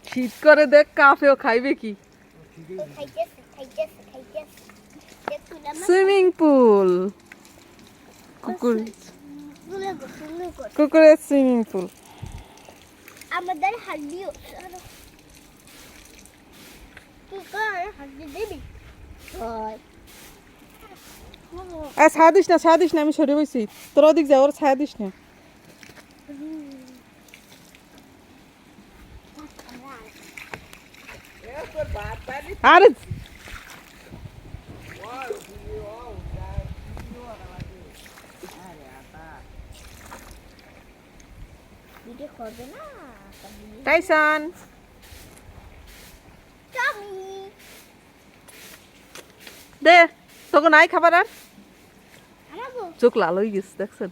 শীত করে দেখ কাফেও খাইবে কি সুইমিং পুল কুকুরের সুইমিং পুল আমাদের হাড্ডিও হাড্ডি দিবি ছায়া দিস না আমি সরে বইছি তোর ওদিক যা ওর ছায়া দিস না আরে টাইসন দে তোকে নাই খাবার আর চোখ লাল হয়ে গেছে দেখছেন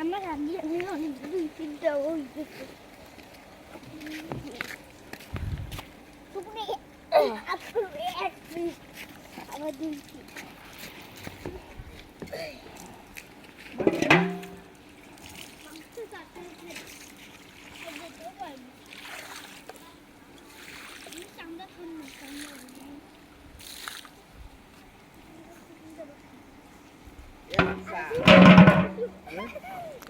আমার রান্নি আমি অনেক দুই তিনটা ওই আবার দিচ্ছি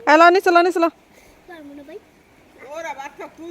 এলো নিচে